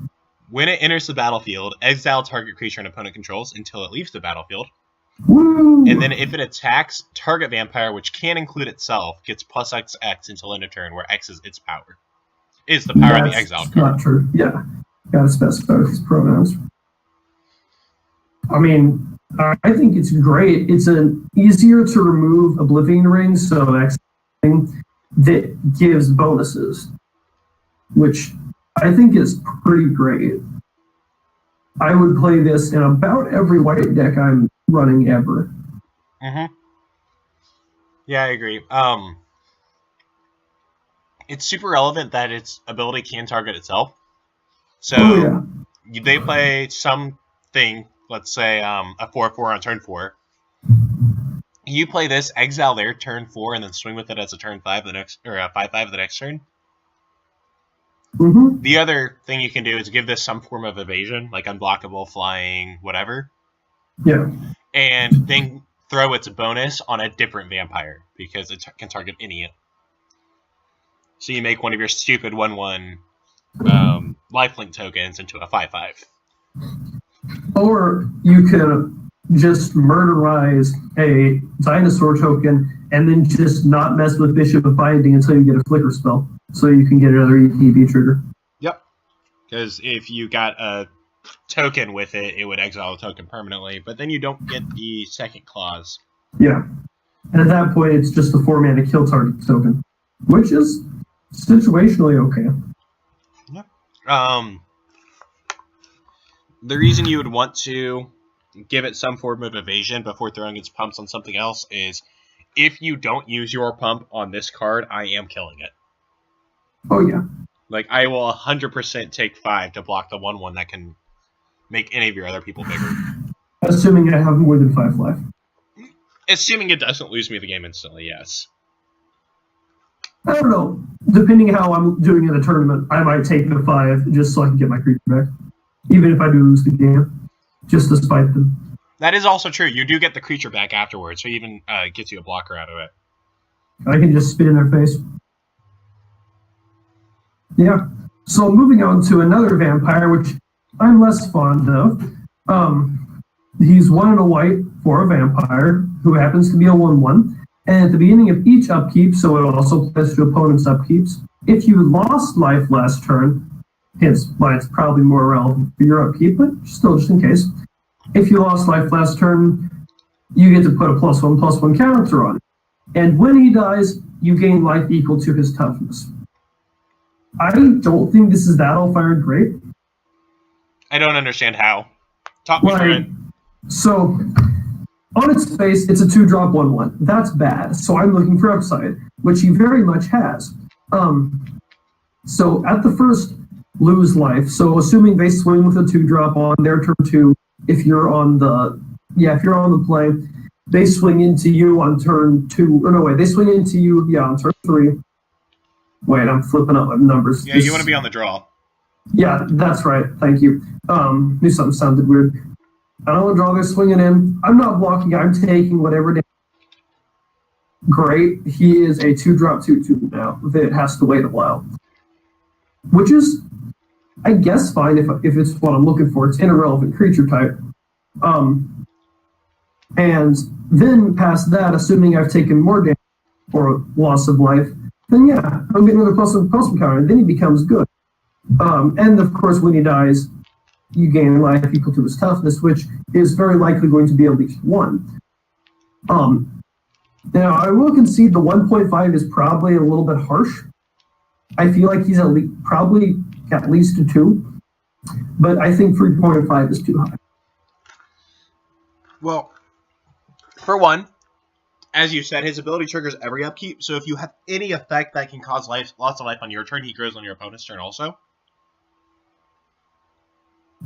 When it enters the battlefield, exile target creature an opponent controls until it leaves the battlefield. Woo! And then if it attacks, target vampire, which can include itself, gets +XX until end of turn, where X is its power. Is the power of the exiled card. Not true. Yeah. Gotta specify these pronouns. I mean, I think it's great. It's an easier to remove Oblivion Ring, so that's thing that gives bonuses, which I think is pretty great. I would play this in about every white deck I'm running ever. Mm-hmm. Yeah, I agree. It's super relevant that its ability can target itself. So they play something, let's say a 4/4 on turn 4. You play this, exile their turn 4, and then swing with it as a turn 5 the next, or a 5/5 the next turn. Mm-hmm. The other thing you can do is give this some form of evasion, like unblockable, flying, whatever. Yeah. And then throw its bonus on a different vampire, because it can target any. So you make one of your stupid 1/1 lifelink tokens into a 5/5. Or you can just murderize a dinosaur token and then just not mess with Bishop of Binding until you get a flicker spell, so you can get another ETB trigger. Yep. Because if you got a token with it, it would exile a token permanently, but then you don't get the second clause. Yeah. And at that point, it's just a 4-mana kill target token, which is situationally okay. Yep. The reason you would want to give it some form of evasion before throwing its pumps on something else is if you don't use your pump on this card, I am killing it. Oh, yeah. Like, I will 100% take 5 to block the 1/1 that can make any of your other people bigger. Assuming I have more than 5 life. Assuming it doesn't lose me the game instantly, yes. I don't know. Depending how I'm doing in the tournament, I might take the 5 just so I can get my creature back. Even if I do lose the game. Just to spite them. That is also true. You do get the creature back afterwards, so it even gets you a blocker out of it. I can just spit in their face. Yeah. So moving on to another vampire, which I'm less fond of. He's 1 and a white for a vampire who happens to be a 1/1. And at the beginning of each upkeep, so it also applies to opponents' upkeeps, if you lost life last turn, hence why it's probably more relevant for your upkeep, but still just in case. If you lost life last turn, you get to put a +1/+1 counter on it. And when he dies, you gain life equal to his toughness. I don't think this is that all fired great. I don't understand how. Talk me through it. So, on its face, it's a 2-drop 1/1. That's bad. So I'm looking for upside, which he very much has. So at the first, lose life. So assuming they swing with a 2-drop on their turn 2, if you're on the play, they swing into you on turn 2. Or no, wait, they swing into you, on turn 3. Wait, I'm flipping up my numbers. Yeah, you want to be on the draw. Yeah, that's right. Thank you. Knew something sounded weird. I don't want to draw, they're swinging in. I'm not blocking, I'm taking whatever damage. Great. He is a 2-drop 2/2 now. That has to wait a while. Which is, I guess, fine if it's what I'm looking for. It's an irrelevant creature type. And then past that, assuming I've taken more damage or loss of life, then yeah, I'm getting another +1/+1 counter, and then he becomes good. And of course, when he dies, you gain life equal to his toughness, which is very likely going to be at least 1. Now, I will concede the 1.5 is probably a little bit harsh. I feel like he's probably at least a 2, but I think 3.5 is too high. Well, for one, as you said, his ability triggers every upkeep, so if you have any effect that can cause lots of life on your turn, he grows on your opponent's turn also.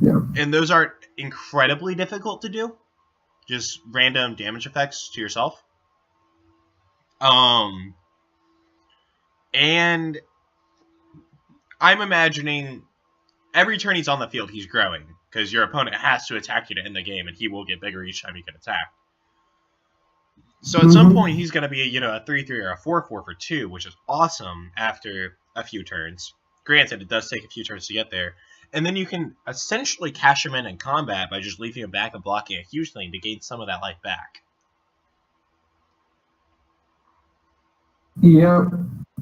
Yeah. And those aren't incredibly difficult to do. Just random damage effects to yourself. And I'm imagining every turn he's on the field, he's growing. Because your opponent has to attack you to end the game, and he will get bigger each time you get attacked. So at some point, he's going to be a 3/3 or a 4/4 for 2, which is awesome after a few turns. Granted, it does take a few turns to get there. And then you can essentially cash him in combat by just leaving him back and blocking a huge thing to gain some of that life back. Yeah,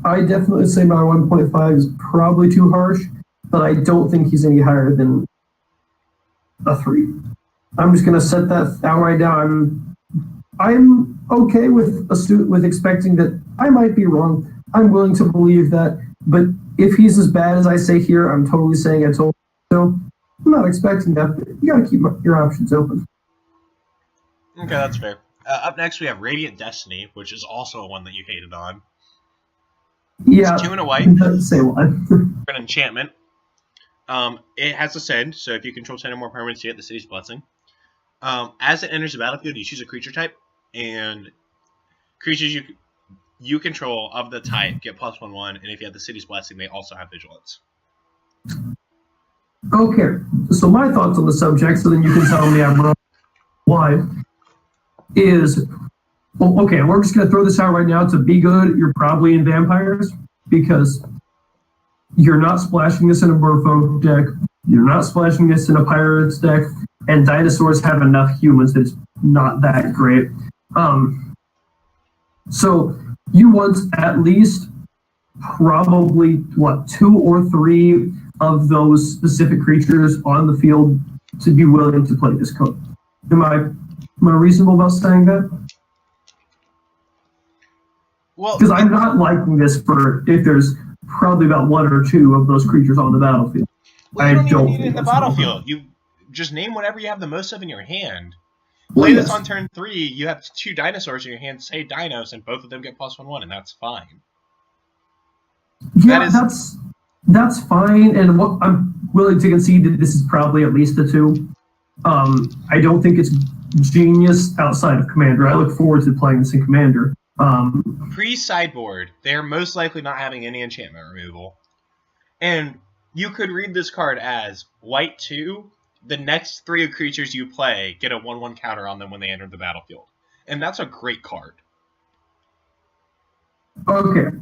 I definitely say my 1.5 is probably too harsh, but I don't think he's any higher than a 3. I'm just going to set that out right now. I'm okay with expecting that I might be wrong. I'm willing to believe that, but if he's as bad as I say here, I'm totally saying I told you so. I'm not expecting that, but you got to keep your options open. Okay, that's fair. Up next, we have Radiant Destiny, which is also one that you hated on. Yeah, it's 2 and a white. Doesn't say why. For an enchantment. It has Ascend, so if you control 10 or more permanents, you get the City's Blessing. As it enters the battlefield, you choose a creature type, and creatures you control of the type get +1/+1, and if you have the City's Blessing, they also have Vigilance. Okay, so my thoughts on the subject, so then you can tell me I'm wrong. Why? Okay, we're just going to throw this out right now. To be good, you're probably in Vampires, because you're not splashing this in a Merfolk deck, you're not splashing this in a Pirates deck, and dinosaurs have enough humans that it's not that great. So you want at least probably, 2 or 3 of those specific creatures on the field to be willing to play this code. Am I reasonable about saying that? Well, because I'm not liking this for if there's probably about 1 or 2 of those creatures on the battlefield. Well, you don't even need it in the battlefield. just name whatever you have the most of in your hand. Well, Play this yes. on turn 3, you have 2 dinosaurs in your hand, say dinos, and both of them get +1/+, and that's fine. Yeah, that's fine, and what I'm willing to concede that this is probably at least a 2. I don't think it's genius outside of Commander. I look forward to playing this in Commander. Pre-sideboard, they're most likely not having any enchantment removal. And you could read this card as white 2, the next 3 creatures you play get a 1/1 counter on them when they enter the battlefield. And that's a great card. Okay.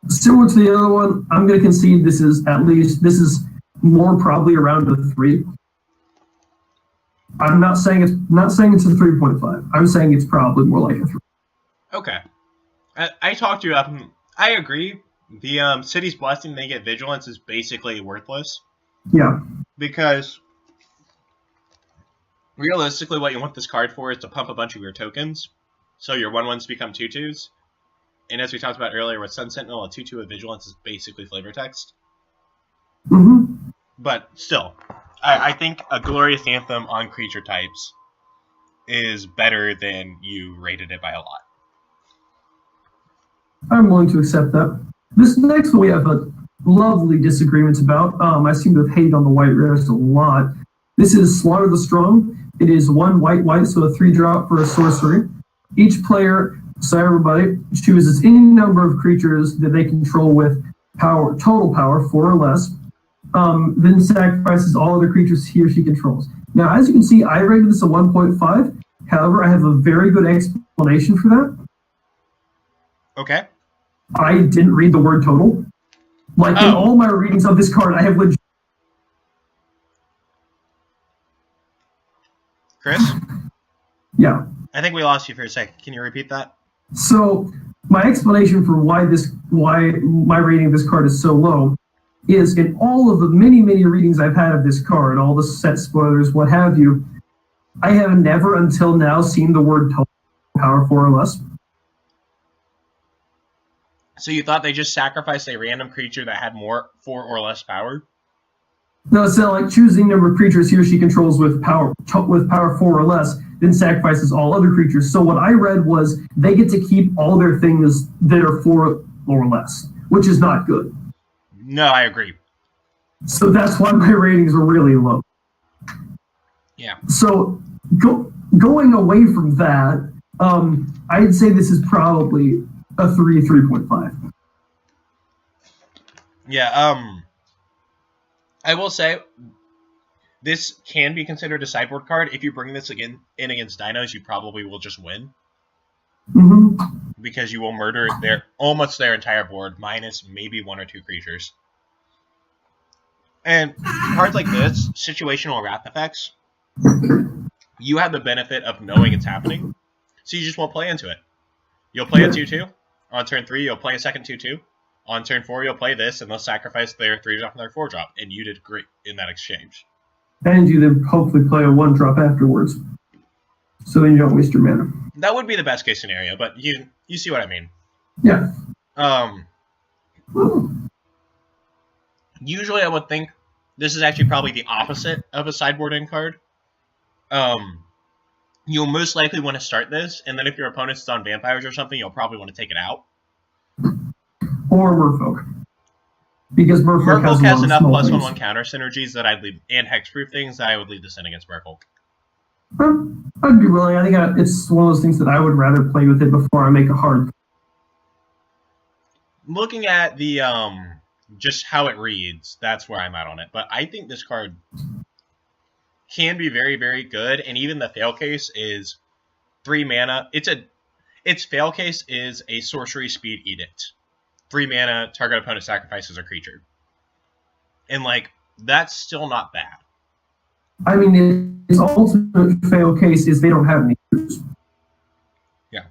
Similar to the other one, I'm going to concede this is more probably around a 3. I'm not saying it's a 3.5. I'm saying it's probably more like a 3. Okay. I talked you up. I agree. The City's Blessing, they get Vigilance, is basically worthless. Yeah. Because realistically, what you want this card for is to pump a bunch of your tokens. So your 1/1s become 2/2s. And as we talked about earlier with Sun Sentinel, a 2/2 with Vigilance is basically flavor text. Mm-hmm. But still, I think a Glorious Anthem on creature types is better than you rated it by a lot. I'm willing to accept that. This next one we have a lovely disagreements about. I seem to have hated on the white rares a lot. This is Slaughter the Strong. It is 1 white, so a 3-drop for a sorcery. Each player, so everybody, chooses any number of creatures that they control with total power, 4 or less, then sacrifices all other creatures he or she controls. Now, as you can see, I rated this a 1.5. However, I have a very good explanation for that. Okay. I didn't read the word total. Like, in all my readings of this card, I have legit... Chris? Yeah. I think we lost you for a second. Can you repeat that? So, my explanation for why my rating of this card is so low is in all of the many, many readings I've had of this card, all the set spoilers, what have you, I have never until now seen the word total power 4 or less. So you thought they just sacrificed a random creature that had 4 or less power? No, it's not like choosing number of creatures he or she controls with power 4 or less, then sacrifices all other creatures. So what I read was they get to keep all their things that are 4 or less, which is not good. No, I agree. So that's why my ratings were really low. Yeah. So going away from that, I'd say this is probably a 3.5. Yeah, I will say this can be considered a sideboard card. If you bring this in against dinos, you probably will just win. Mm-hmm. Because you will murder almost their entire board, minus maybe 1 or 2 creatures. And cards like this, situational wrath effects, you have the benefit of knowing it's happening, so you just won't play into it. You'll play a 2/2. On turn 3, you'll play a second 2/2. On turn 4, you'll play this, and they'll sacrifice their 3-drop and their 4-drop, and you did great in that exchange. And you then hopefully play a 1-drop afterwards, so then you don't waste your mana. That would be the best case scenario, but you see what I mean. Yeah. Usually I would think this is actually probably the opposite of a sideboard end card. You'll most likely want to start this, and then if your opponent's on vampires or something, you'll probably want to take it out. Or Merfolk. Because Merfolk has enough +1/+1 counter synergies that I'd leave, and hexproof things that I would leave this in against Merfolk. I'd be willing. I think it's one of those things that I would rather play with it before I make a hard. Looking at the just how it reads, that's where I'm at on it. But I think this card can be very, very good, and even the fail case is 3 mana. Its fail case is a sorcery speed edict. 3 mana, target opponent sacrifices a creature. And like, that's still not bad. I mean, its ultimate fail case is they don't have any creatures. Yeah.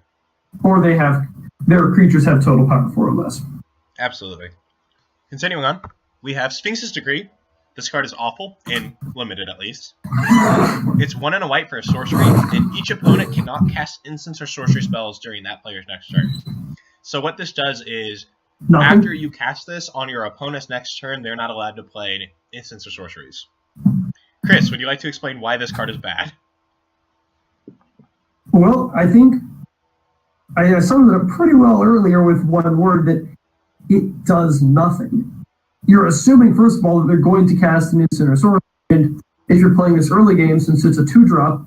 Or their creatures have total power 4 or less. Absolutely. Continuing on, we have Sphinx's Decree. This card is awful, and limited at least. It's 1 and a white for a sorcery, and each opponent cannot cast instants or sorcery spells during that player's next turn. So what this does is, after you cast this on your opponent's next turn, they're not allowed to play instants or sorceries. Chris, would you like to explain why this card is bad? Well, I think I summed it up pretty well earlier with one word, that it does nothing. You're assuming, first of all, that they're going to cast an instant or sorcery, and if you're playing this early game, since it's a 2-drop,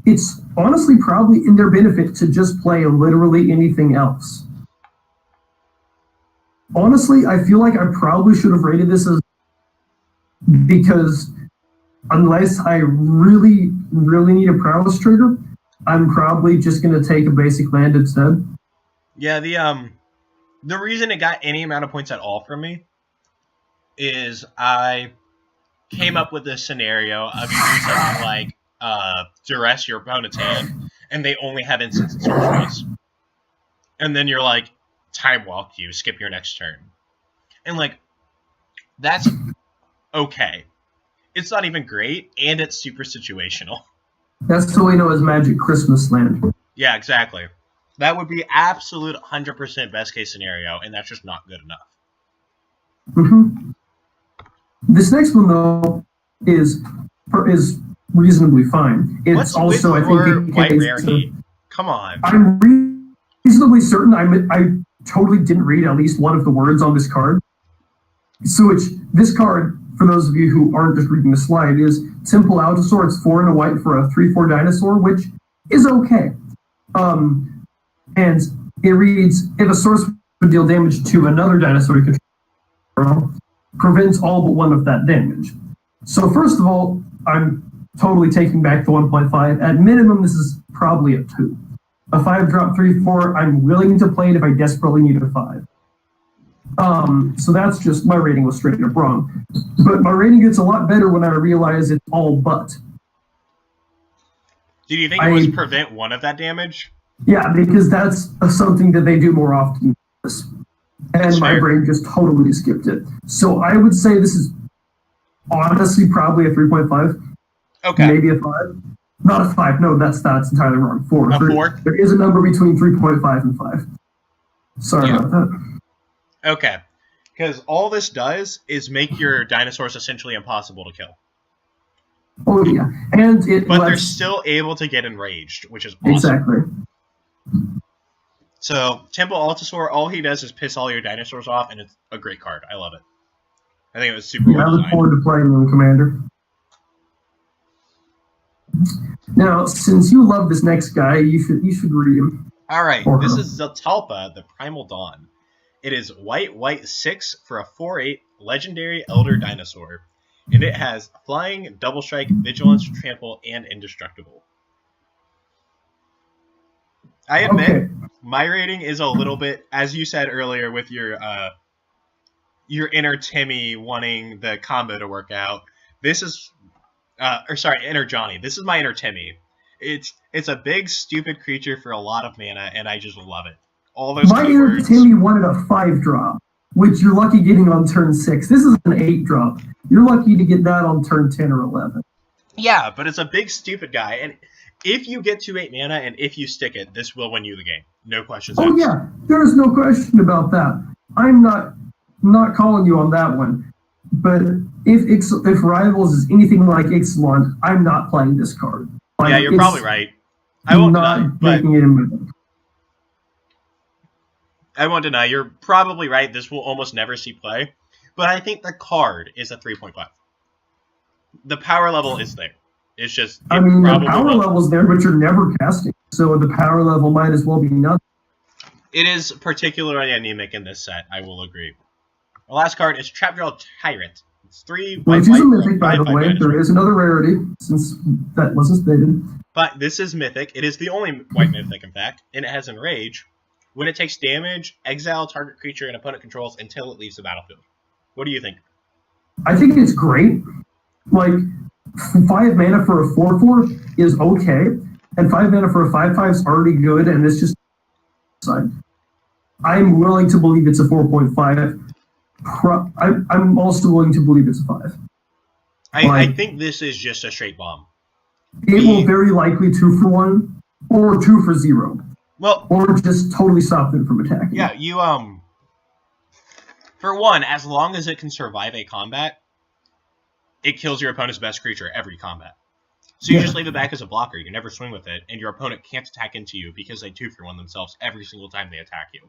it's honestly probably in their benefit to just play literally anything else. Honestly, I feel like I probably should have rated this as, because unless I really, really need a prowess trigger, I'm probably just going to take a basic land instead. Yeah, the reason it got any amount of points at all from me is I came up with this scenario of you do something like duress your opponent's hand, and they only have instants and sorceries. And then you're like, time walk you, skip your next turn. And like, that's okay. It's not even great, and it's super situational. That's what we know as Magic Christmas Land. Yeah, exactly. That would be absolute 100% best case scenario, and that's just not good enough. Mm-hmm. This next one, though, is reasonably fine. It's What's also, with I think, White Rare Heat? Come on. I'm reasonably certain I totally didn't read at least one of the words on this card. So this card, for those of you who aren't just reading the slide, is Simple Allosaur. It's 4 and a white for a 3/4 dinosaur, which is okay. And it reads, if a source would deal damage to another dinosaur you control, prevents all but one of that damage. So first of all, I'm totally taking back the 1.5. At minimum, this is probably a 2. A 5-drop 3/4, I'm willing to play it if I desperately need a 5. So that's just, my rating was straight up wrong. But my rating gets a lot better when I realize it's all but. Did you think it was prevent one of that damage? Yeah, because that's something that they do more often. And my brain just totally skipped it. So I would say this is honestly probably a 3.5. Okay. Maybe a 5. Not a 5. No, that's entirely wrong. 4. A 4? There is a number between 3.5 and 5. Sorry about that. Okay. Because all this does is make your dinosaurs essentially impossible to kill. Oh, yeah. But they're still able to get enraged, which is awesome. Exactly. So, Temple Allosaur, all he does is piss all your dinosaurs off, and it's a great card. I love it. I think it was super well designed. I look forward to playing them, Commander. Now, since you love this next guy, you should read him. Alright, this is Zatalpa, the Primal Dawn. It is white 6 for a 4/8 legendary elder dinosaur. And it has flying, double strike, vigilance, trample, and indestructible. I admit, my rating is a little bit, as you said earlier with your inner Timmy wanting the combo to work out. This is, inner Johnny. This is my inner Timmy. It's a big, stupid creature for a lot of mana, and I just love it. All those my inner Timmy wanted a 5-drop, which you're lucky getting on turn 6. This is an 8-drop. You're lucky to get that on turn 10 or 11. Yeah, but it's a big, stupid guy, and if you get to 8 mana and if you stick it, this will win you the game. No questions asked. Oh yeah, there's no question about that. I'm not calling you on that one. But if Rivals is anything like Ixalan, I'm not playing this card. Like, yeah, you're probably right. I won't deny, but I won't deny you're probably right. This will almost never see play, but I think the card is a 3.5. The power level is there. It's just the power level's there, but you're never casting, so the power level might as well be nothing. It is particularly anemic in this set. I will agree. The last card is Trapjaw Tyrant. It's 3 white. Which is a mythic, by the way. There is another rarity, since that wasn't stated. But this is mythic. It is the only white mythic, in fact, and it has Enrage. When it takes damage, exile target creature and opponent controls until it leaves the battlefield. What do you think? I think it's great. Like, 5 mana for a 4/4 is okay, and 5 mana for a 5/5 is already good, and it's just... I'm willing to believe it's a 4.5. I'm also willing to believe it's a 5. I think this is just a straight bomb. It will very likely 2 for 1, or 2 for 0. Well, or just totally stop them from attacking. Yeah, you for one, as long as it can survive a combat, it kills your opponent's best creature every combat. So you just leave it back as a blocker. You never swing with it, and your opponent can't attack into you because they 2-for-1 themselves every single time they attack you.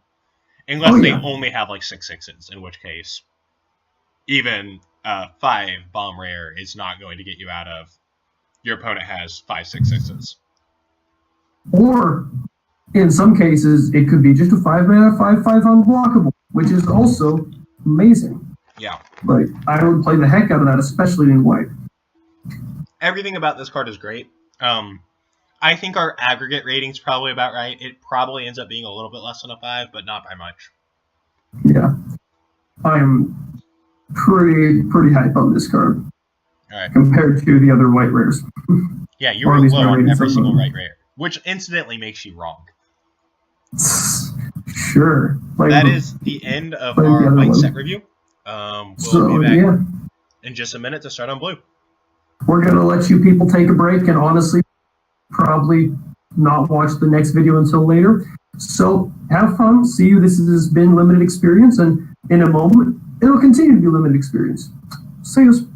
Unless they only have like 6/6s, in which case even 5 bomb rare is not going to get you out of. Your opponent has 5 6/6s. Or, in some cases, it could be just a 5-mana 5/5 unblockable, which is also amazing. Yeah. Like, I would play the heck out of that, especially in white. Everything about this card is great. I think our aggregate rating's probably about right. It probably ends up being a little bit less than a 5, but not by much. Yeah. I am pretty hype on this card. Alright. Compared to the other white rares. Yeah, you were low on every single white rare, which incidentally makes you wrong. Sure. That is the end of our white set review. We'll be back in just a minute to start on blue. We're going to let you people take a break and honestly probably not watch the next video until later. So have fun. See you. This has been Limited Experience, and in a moment, it'll continue to be Limited Experience. See you.